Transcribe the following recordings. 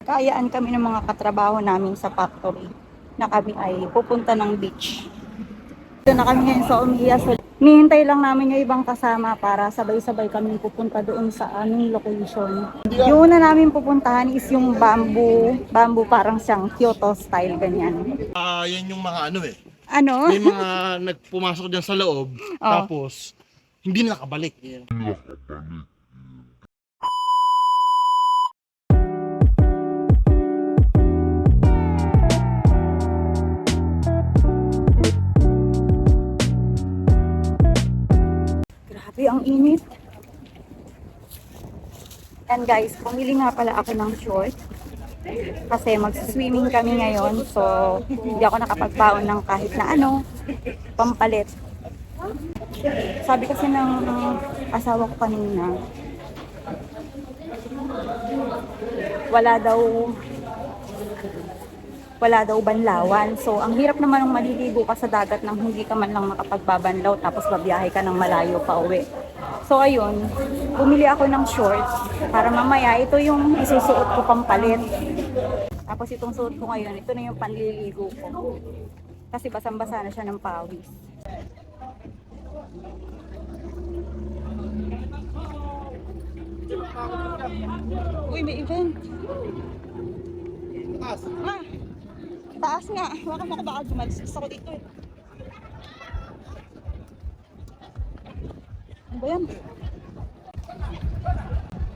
Kaayaan kami ng mga katrabaho namin sa factory na kami ay pupunta ng beach. Ito na kami ngayon sa Umiya. So, nihintay lang namin yung ibang kasama para sabay-sabay kami pupunta doon sa aming location. Yung una namin pupuntahan is yung bamboo parang siyang Kyoto style, ganyan. Yan yung mga ano eh. Ano? May mga nagpumasok dyan sa loob, Oh. tapos hindi na nakabalik. Grabe, ang init. And guys, pumili nga pala ako ng short. Kasi mag-swimming kami ngayon. So, hindi ako nakapagbaon ng kahit na ano, pampalit. Sabi kasi ng asawa ko kanina, wala daw banlawan. So, ang hirap naman ng maliligo ka sa dagat nang hindi ka man lang makapagbabanlaw tapos babiyahe ka ng malayo pa uwi. So, ayun, bumili ako ng shorts para mamaya ito yung isusuot ko pampalit. Tapos itong suot ko ngayon, ito na yung panliligo ko. Kasi basang-basa na siya ng pawis. Uy, may event. Taas. Ah, taas nga. Baka baka gumalis ako dito eh. Ano ba yan?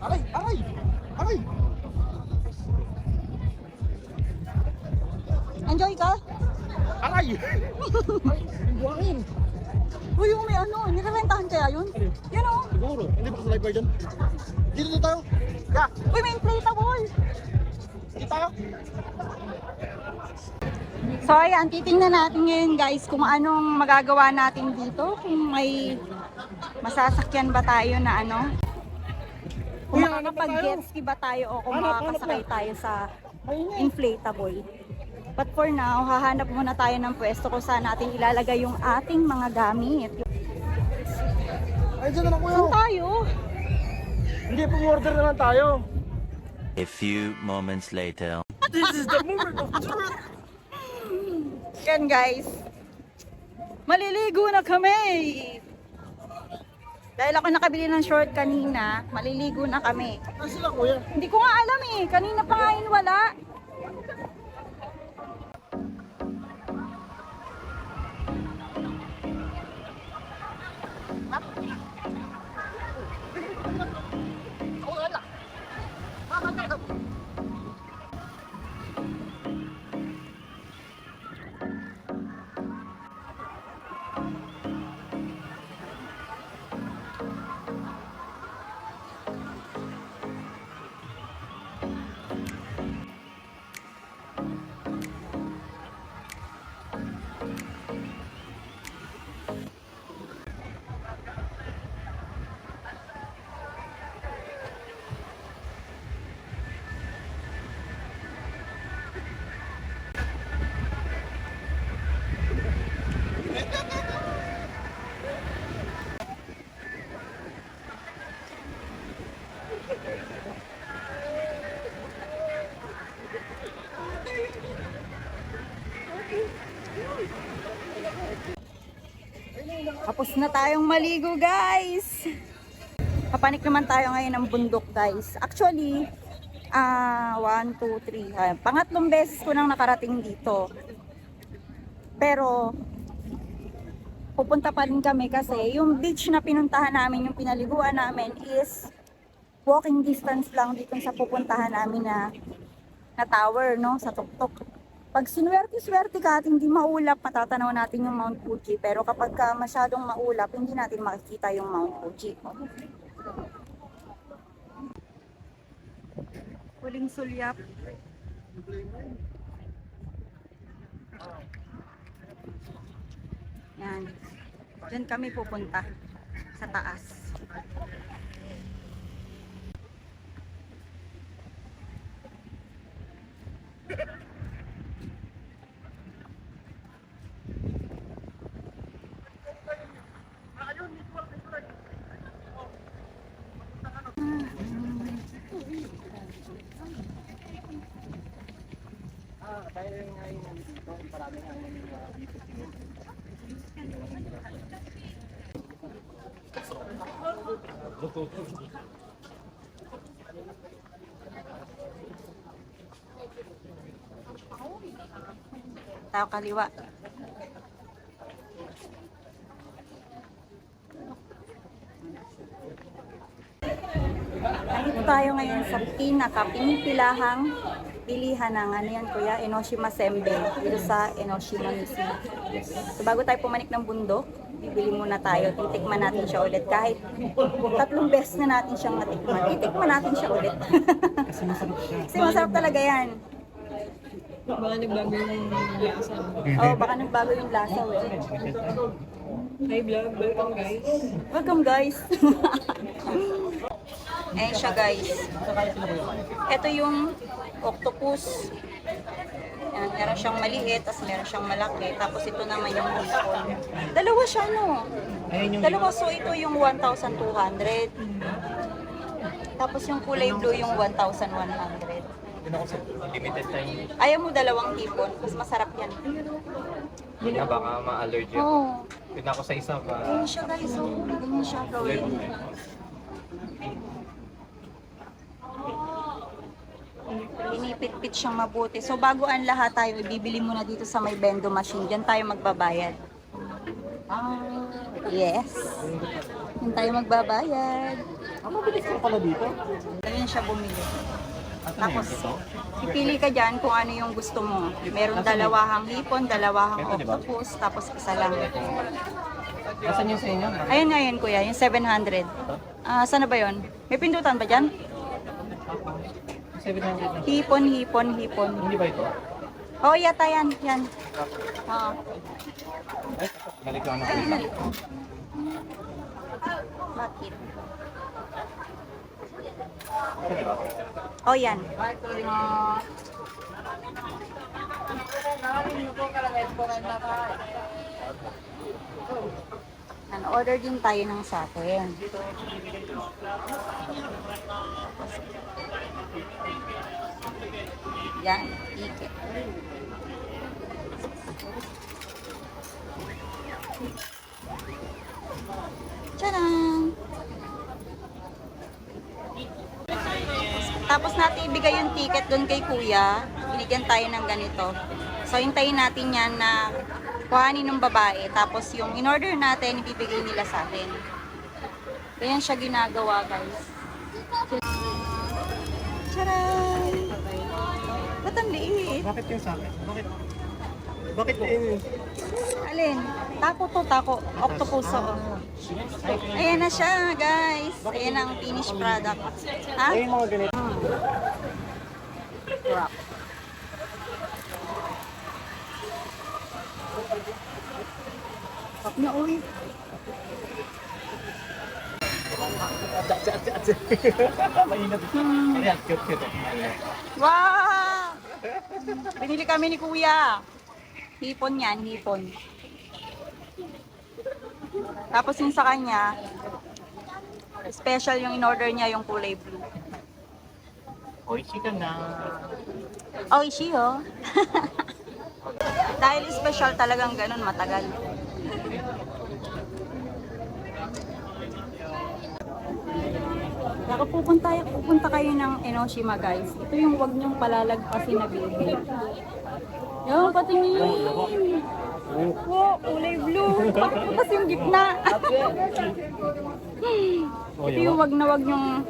Aray! Aray! Aray! Enjoy ka? Aray! Buhangin! Uy, yung may ano, nirerentahan kaya yun? Yan o. Siguro. Hindi ba sa lifeguard dyan? Dito tayo. Ya! Uy, may inflatable. Dito tayo. So ayan, titingnan natin ngayon guys kung anong magagawa natin dito. Kung may masasakyan ba tayo na ano. Kung makakapag-jet ski ba tayo o kung makakasakay tayo sa inflatable. But for now, hahanap muna tayo ng pwesto kung saan natin ilalagay yung ating mga gamit. Ay, dyan na lang kuya. Saan tayo? Hindi, pang-order na lang tayo. A few moments later. This is the moment of truth. Yan guys. Maliligo na kami. Dahil ako nakabili ng short kanina, maliligo na kami. Saan sila kuya? Hindi ko nga alam eh. Kanina pa nga yun wala. Tapos na tayong maligo guys. Papanik naman tayo ngayon ng bundok guys. Actually, 1, 2, 3. Pangatlong beses ko nang nakarating dito. Pero, pupunta pa rin kami kasi yung beach na pinuntahan namin, yung pinaliguan namin is walking distance lang dito sa pupuntahan namin na tower, no? Sa tuktok. Pag sinuwerte-swerte ka at hindi maulap, matatanaw natin yung Mount Fuji. Pero kapag masyadong maulap, hindi natin makikita yung Mount Fuji. Huling sulyap. Yan. Diyan kami pupunta. Sa taas. Tayo kaliwa. Nandito tayo ngayon sa pinipilahang bilihan ng ano yan kuya, Enoshima Senbei dito sa Enoshima Museum. So bago tayo pumanik ng bundok, bibili muna tayo, titikman natin siya ulit. Kahit 3 beses na natin siyang natikman, titikman natin siya ulit. Kasi masarap siya. Kasi masarap talaga yan. Baka nagbago yung lasa. Oh, baka nagbago yung lasa eh. Hi vlog, welcome guys. Welcome guys. Ayan siya guys. Ito yung octopus. Ayan, meron siyang maliit, tapos meron siyang malaki. Tapos ito naman yung hipon. Dalawa siya no. Dalawa, so ito yung 1,200. Tapos yung kulay blue yung 1,100. Limited time. Ayaw mo dalawang hipon, mas masarap yan. Hindi na baka ma-allergy ako. Oo. Yun ako sa isa pa. Ganyan siya guys, so ganyan siya gawin. Pinipit-pit siyang mabuti. So bago ang lahat tayo, ibibili muna dito sa may bendo machine. Diyan tayo magbabayad. Yes. Diyan tayo magbabayad. Mabilis ka pala dito. Ganyan siya bumili. Tapos, pipili ka dyan kung ano yung gusto mo. Meron dalawahang hipon, dalawahang octopus, tapos isa lang. Nasaan yung sa inyo? Ayun nga yan kuya, yung 700. Sana ba yun? May pindutan ba dyan? 700. Hipon, hipon, hipon. Hindi ba ito? Oh, yata yan. Yan. Oo. Ay, balik lang Ay, ako. nalik. Bakit? Oh, yan. Order din tayo ng sa atin. Yan, ticket. Tcharam! Tapos natin ibigay yung ticket doon kay kuya. Binigyan tayo ng ganito. So, hintayin natin yan na kuhanin ng babae. Tapos yung in-order natin, ibibigay nila sa atin. Ganyan siya ginagawa, guys. Charan! Ba't ang liit? Bakit yung sa akin? Bakit yung... Alin? Tako to, tako. Octopus, oo. Ayan na siya, guys. Ayan ang finished product. Ha? Ay, mga ganito. Wrap. Wrap na uwi. Mainat. Ayan, cute. Wow! Binili kami ni kuya. Hipon yan, hipon. Tapos yung sa kanya, special yung in-order niya, yung kulay blue. Oishi ka na. Oh, ishi oh. Dahil special talagang ganun, matagal. Kaya pupunta kayo ng Enoshima guys. Ito yung wag niyong palalagpasin na building. Yung patingin. Oh, kulay blue. Bakit bukas yung gitna? Ito yung wag niyong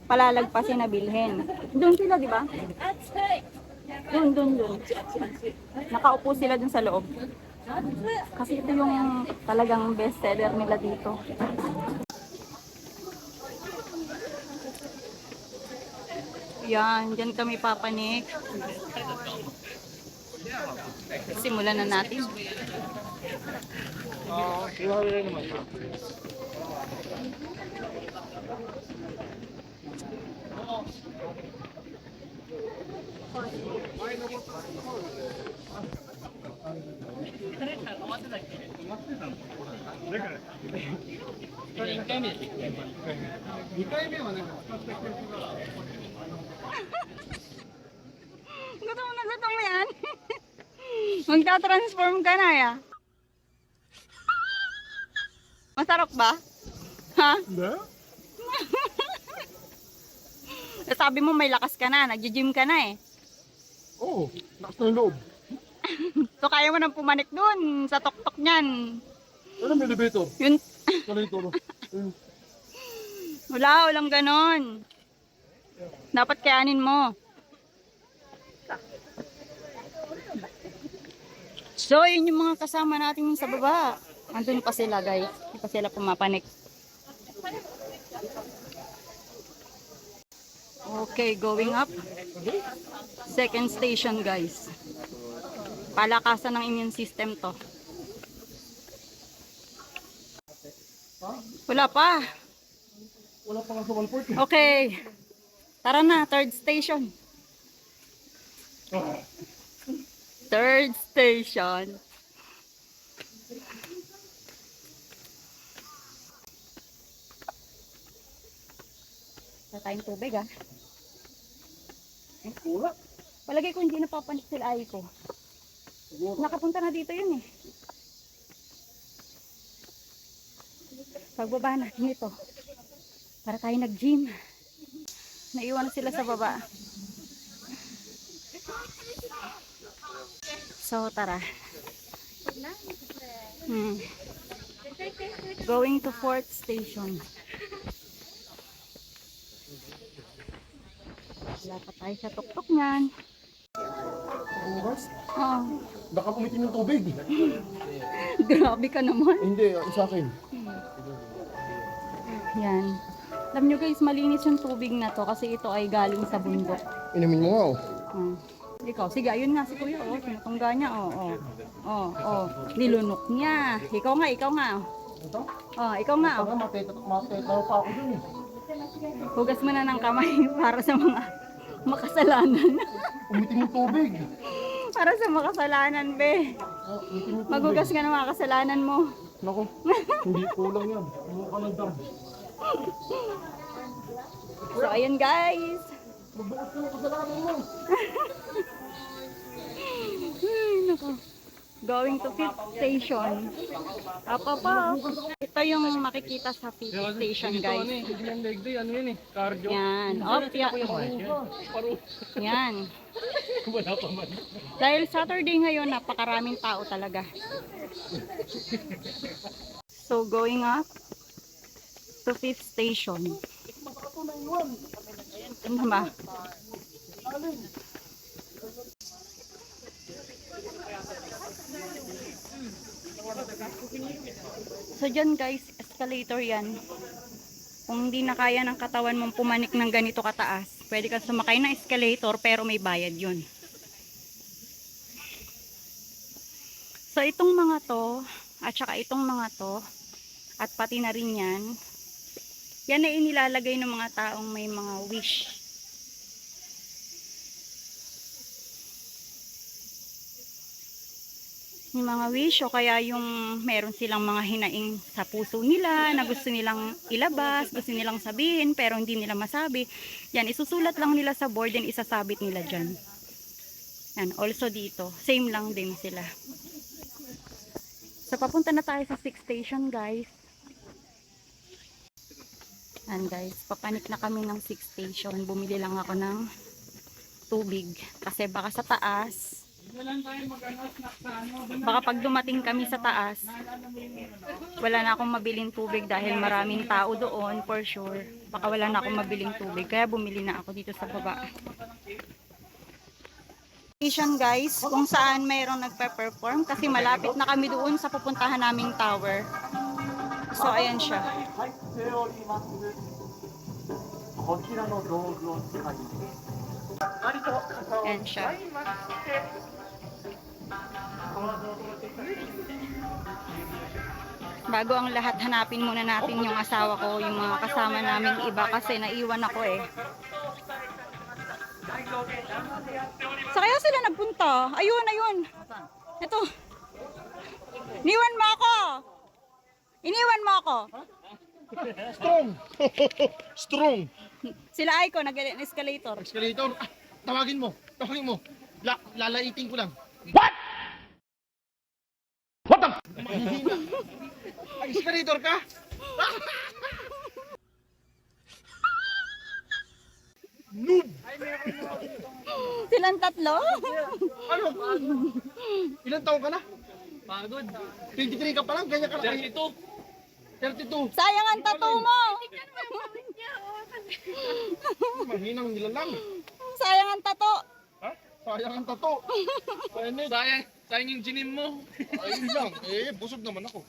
palalagpasin na bilhin. Doon sila, di ba? Doon. Nakaupo sila dun sa loob. Kasi ito yung talagang best seller nila dito. Yan, dyan kami papanik. Simulan na natin. Gutom na gutom yan. Magta-transform ka na ya. Masarap ba? Ha? Hindi? Sabi mo may lakas ka na, nagji-gym ka na eh. Oo, lakas na yung loob. So kaya mo nang pumanik dun sa tuktok niyan. Ano may elevator? Yun, Elevator. walang ganon. Dapat kayanin mo. So, yun yung mga kasama natin sa baba. Andun pa sila, guys. Hindi pa sila pumapanik. Okay, going up. Second station, guys. Palakasan ng immune system to. Wala pa. Wala pa nga sa 140. Okay. Tara na, third station. Third station. Wala tayong tubig ah. Wala. Palagay ko hindi napapanik sila ay ko. Nakapunta na dito yun eh. Pagbaba natin ito. Para tayo nag-gym. Naiwan na sila sa baba. So, tara. Going to fourth station. Wala pa tayo sa tuktok niyan. Bukas? Oh, Baka umitim yung tubig. grabe ka naman. Hindi, sa akin. Yan. Alam nyo guys, malinis yung tubig na to kasi ito ay galing sa bundok. Inumin mo nga oh. Ikaw, sige, ayun nga si kuya, oh, sinutungga niya, nilunok niya. Ikaw nga, Ito? ikaw nga, Baka matetaw pa ako dun eh. Hugas mo na ng kamay para sa mga makasalanan. Umitim yung tubig. Para sa makasalanan, be. Umitim yung tubig. Maghugas ka ng mga kasalanan mo. Nako, hindi kulang yan. Mukha ng dam. So, ayun guys. Magbukas ka ng kasalanan mo. Nako. Going to fifth station. Up. Ito yung makikita sa fifth station, guys. Hindi yan leg day, ano yan eh, cardio. Yan. Yan. Wala pa man. Dahil Saturday ngayon, napakaraming tao talaga. So, going up to fifth station. Ano ba? So dyan guys, escalator yan. Kung hindi na kaya ng katawan mong pumanik ng ganito kataas, pwede kang sumakay ng escalator pero may bayad yun. So itong mga to, at saka itong mga to, at pati na rin yan ay inilalagay ng mga taong may mga wish. Yung mga wish o kaya yung meron silang mga hinaing sa puso nila na gusto nilang ilabas, gusto nilang sabihin pero hindi nila masabi. Yan, isusulat lang nila sa board and isasabit nila dyan. Yan, also dito. Same lang din sila. So, papunta na tayo sa 6th station, guys. Yan, guys. Papanik na kami ng 6th station. Bumili lang ako ng tubig. Kasi baka sa taas, baka pag dumating kami sa taas, wala na akong mabiling tubig dahil maraming tao doon, for sure. Baka wala na akong mabiling tubig. Kaya bumili na ako dito sa baba. Station guys, kung saan mayroong nagpe-perform kasi malapit na kami doon sa pupuntahan naming tower. So ayan siya. Ayan siya. Bago ang lahat, hanapin muna natin yung asawa ko, yung mga kasama naming iba kasi naiwan ako eh. Sa kaya sila nagpunta? Ayun. Ito. Iniwan mo ako. Strong! Strong! Sila Aiko, nag-escalator. Escalator. Ah, tawagin mo. Tawagin mo. Lalaitin ko lang. What the Mahihina. Ay, escalator ka? Noob! Silang tatlo? Ano? Ilan taon ka na? Pagod. 23 ka pa lang? Ganyan ka na? 32. 32. Sayang ang tattoo mo! Mahinang nilalang. Sayang ang tattoo! Ha? Sayang ang tato. Sayang yung ginim mo. Ayun lang. Eh, busog naman ako.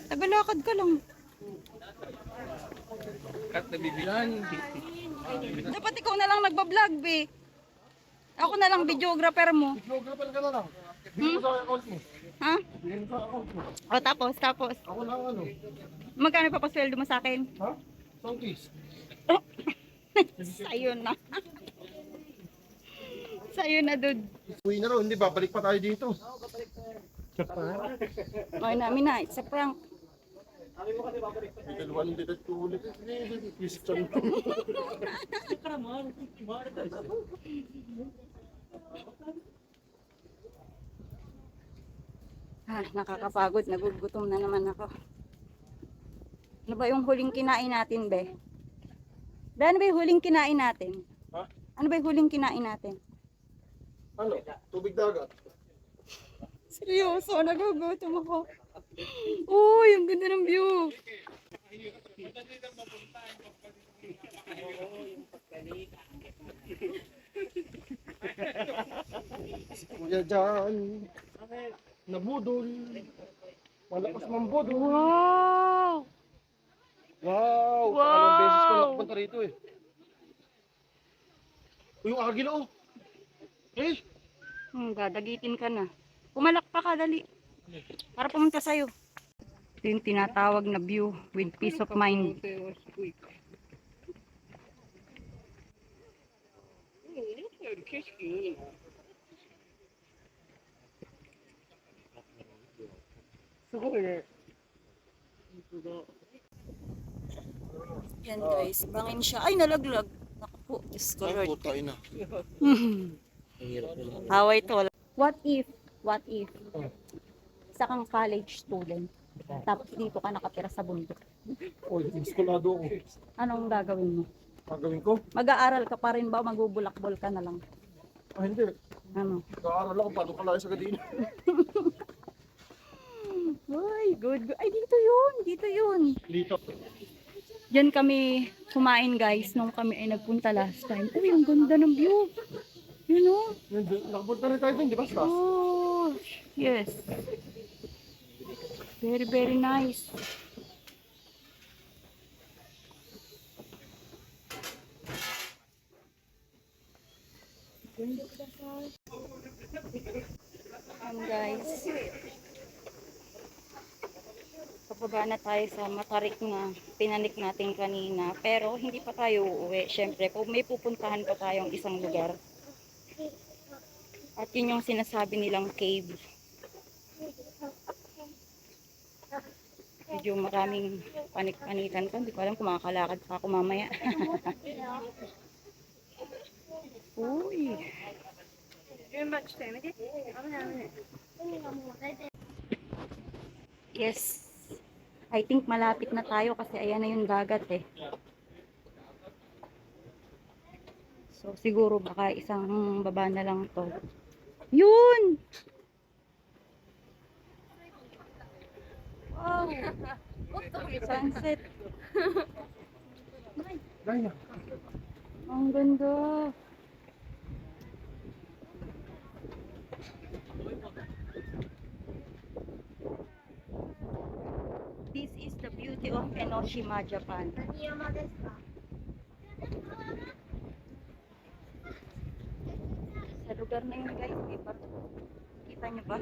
Tagalakad ka lang. Kat na bibilan. Dapat ikaw na lang nagbablog, be. Ako na lang videographer mo. Vlogger ka na lang. Bigyan mo sa account mo. Ha? Bigyan mo sa account mo. O, tapos. Ako lang ano. Magkano papasweldo mo sa akin? Ha? Songkies. Sa'yo na. Sa'yo na, dude. Uwi na raw, hindi babalik pa tayo dito. Okay namin na, it's a prank. Dalawa ng dito ulit. Christian. Nakakapagod. Nagugutom na naman ako. Ano ba yung huling kinain natin, be? Be, ano ba yung huling kinain natin? Ha? Ano ba yung huling kinain natin? Ano? Tubig dagat. Seryoso, nagugutom ako. Uy, ang ganda ng view. Kuya dyan. Nabudol. Malakas mambudol. Wow! Wow! Wow! Pangalawang beses ko nakapunta rito eh. Uy, yung agila oh. Eh! Dadagitin ka na. Pumalak pa ka, dali. Para pumunta sa'yo. Ito yung tinatawag na view with peace of mind. Yan guys, bangin siya. Ay, nalaglag. Naku po, Diyos ko Lord. Puta ina. Away to. What if, isa kang college student, tapos dito ka nakatira sa bundok. Uy, iskulado ako. Anong gagawin mo? Gagawin ko? Mag-aaral ka pa rin ba? o Magbubulakbol ka na lang? Ah, hindi. Ano? Nag-aaral ako paano kalaya sa Gadina. Uy, good. Ay, dito yun. Dito yun. Dito. Diyan kami kumain guys nung kami ay nagpunta last time. Uy, ang ganda ng view. You know? Nakapunta rin tayo dun, di ba? Stas? Oh, yes. Very, very nice. And guys, pababa na tayo sa matarik na pinanik natin kanina. Pero hindi pa tayo uuwi. Siyempre, kung may pupuntahan pa tayong isang lugar. At yun yung sinasabi nilang cave. Medyo maraming panik-panikan ko. Hindi ko alam kung makakalakad pa ako mamaya. Uy. Yes. I think malapit na tayo kasi ayan na yung dagat eh. So siguro baka isang baba na lang to. Yun! Wow! Sunset. Gaya. Ang ganda. This is the beauty of Enoshima, Japan. Sa lugar na yun guys, kita nyo ba?